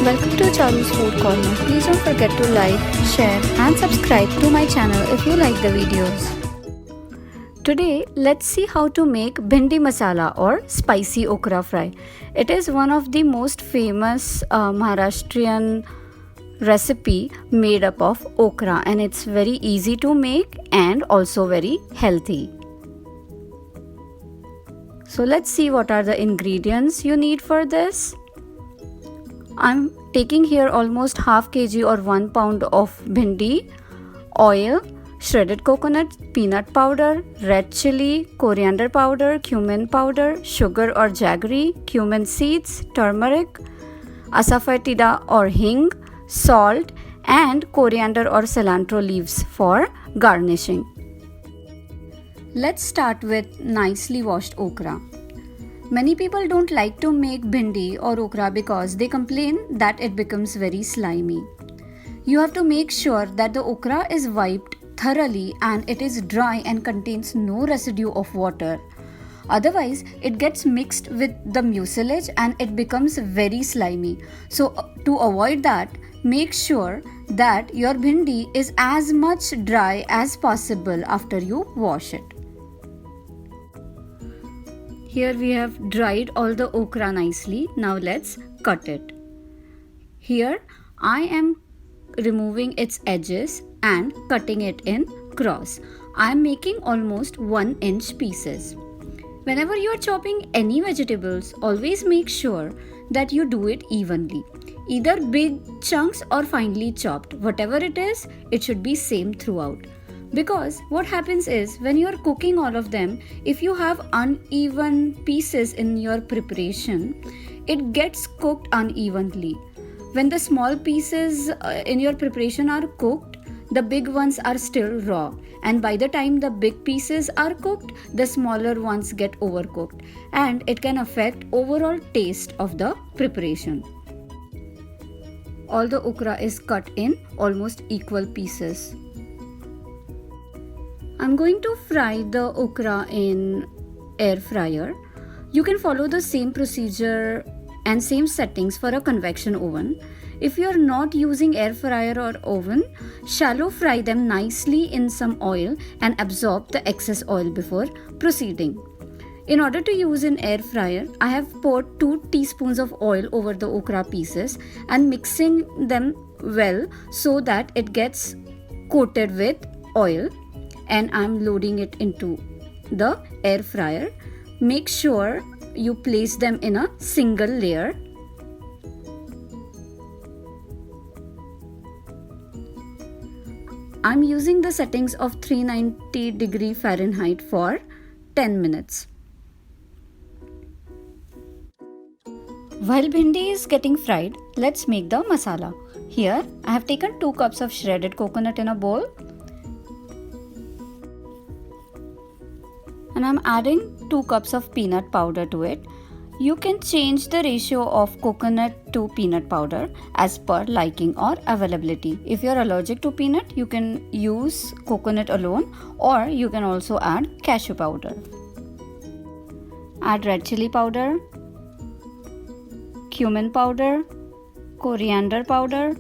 Welcome to Charu's Food Corner. Please don't forget to like, share and subscribe to my channel if you like the videos. Today, let's see how to make bhindi masala or spicy okra fry. It is one of the most famous Maharashtrian recipe made up of okra, and it's very easy to make and also very healthy. So let's see what are the ingredients you need for this. I'm taking here almost half kg or 1 pound of bhindi, oil, shredded coconut, peanut powder, red chili, coriander powder, cumin powder, sugar or jaggery, cumin seeds, turmeric, asafoetida or hing, salt and coriander or cilantro leaves for garnishing. Let's start with nicely washed okra. Many people don't like to make bhindi or okra because they complain that it becomes very slimy. You have to make sure that the okra is wiped thoroughly and it is dry and contains no residue of water. Otherwise, it gets mixed with the mucilage and it becomes very slimy. So to avoid that, make sure that your bhindi is as much dry as possible after you wash it. Here we have dried all the okra nicely. Now let's cut it. Here I am removing its edges and cutting it in cross. I am making almost 1-inch pieces. Whenever you are chopping any vegetables, always make sure that you do it evenly. Either big chunks or finely chopped. Whatever it is, it should be same throughout. Because what happens is when you are cooking all of them, if you have uneven pieces in your preparation, it gets cooked unevenly. When the small pieces in your preparation are cooked, the big ones are still raw, and by the time the big pieces are cooked, the smaller ones get overcooked, and it can affect overall taste of the preparation. All the okra is cut in almost equal pieces. I'm going to fry the okra in air fryer. You can follow the same procedure and same settings for a convection oven. If you are not using air fryer or oven, shallow fry them nicely in some oil and absorb the excess oil before proceeding. In order to use an air fryer, I have poured 2 teaspoons of oil over the okra pieces and mixing them well so that it gets coated with oil. And I'm loading it into the air fryer. Make sure you place them in a single layer. I'm using the settings of 390 degree Fahrenheit for 10 minutes. While bhindi is getting fried, let's make the masala. Here I have taken 2 cups of shredded coconut in a bowl. And I'm adding 2 cups of peanut powder to it. You can change the ratio of coconut to peanut powder as per liking or availability. If you're allergic to peanut, you can use coconut alone, or you can also add cashew powder. Add red chili powder, cumin powder, coriander powder,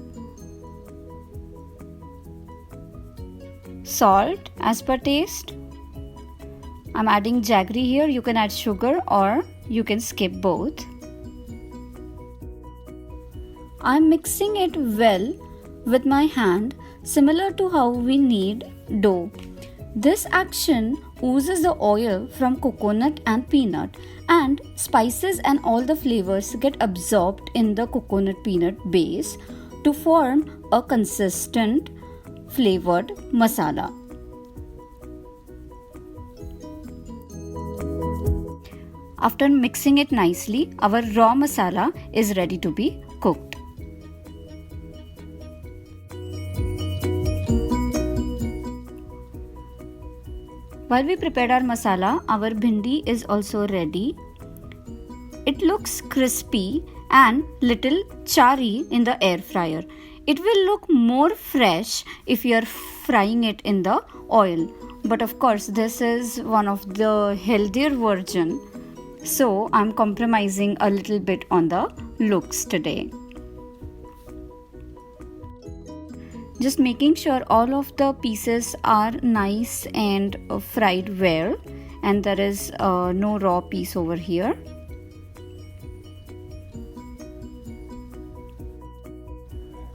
salt as per taste. I'm adding jaggery here. You can add sugar or you can skip both. I'm mixing it well with my hand, similar to how we knead dough. This action oozes the oil from coconut and peanut, and spices and all the flavors get absorbed in the coconut peanut base to form a consistent flavored masala. After mixing it nicely, our raw masala is ready to be cooked. While we prepared our masala, our bhindi is also ready. It looks crispy and little charry in the air fryer. It will look more fresh if you are frying it in the oil. But of course, this is one of the healthier version. So I'm compromising a little bit on the looks today. Just making sure all of the pieces are nice and fried well, and there is no raw piece over here.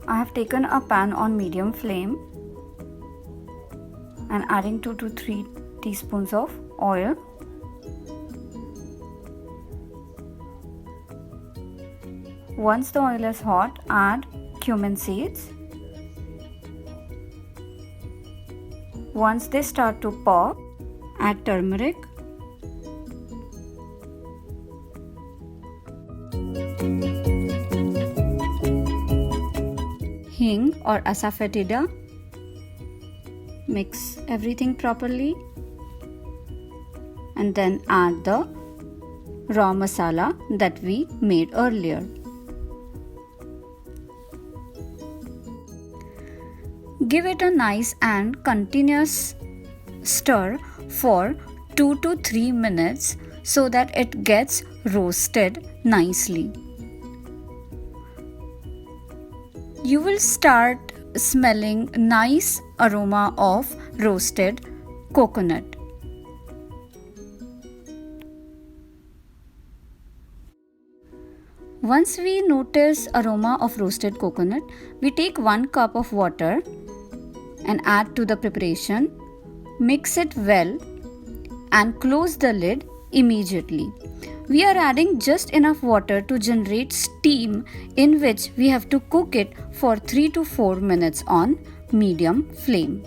I have taken a pan on medium flame and adding 2 to 3 teaspoons of oil. Once the oil is hot, add cumin seeds. Once they start to pop, add turmeric. Hing or asafoetida. Mix everything properly and then add the raw masala that we made earlier. Give it a nice and continuous stir for 2 to 3 minutes so that it gets roasted nicely. You will start smelling nice aroma of roasted coconut. Once we notice aroma of roasted coconut, we take 1 cup of water and add to the preparation. Mix it well and close the lid immediately. We are adding just enough water to generate steam in which we have to cook it for 3 to 4 minutes on medium flame.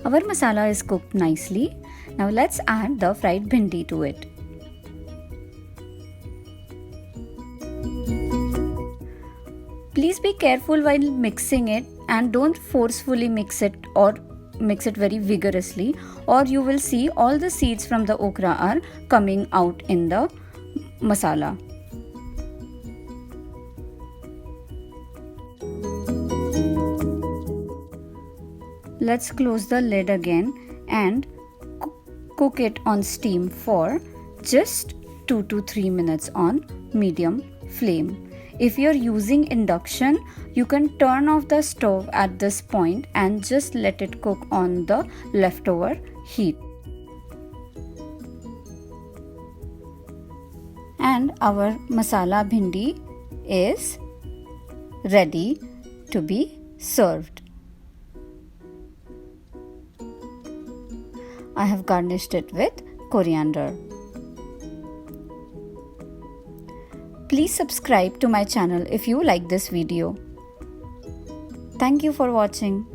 Our masala is cooked nicely. Now let's add the fried bhindi to it. Please be careful while mixing it and don't forcefully mix it or mix it very vigorously, or you will see all the seeds from the okra are coming out in the masala. Let's close the lid again and cook it on steam for just 2 to 3 minutes on medium flame. If you're using induction, you can turn off the stove at this point and just let it cook on the leftover heat. And our masala bhindi is ready to be served. I have garnished it with coriander. Please subscribe to my channel if you like this video. Thank you for watching.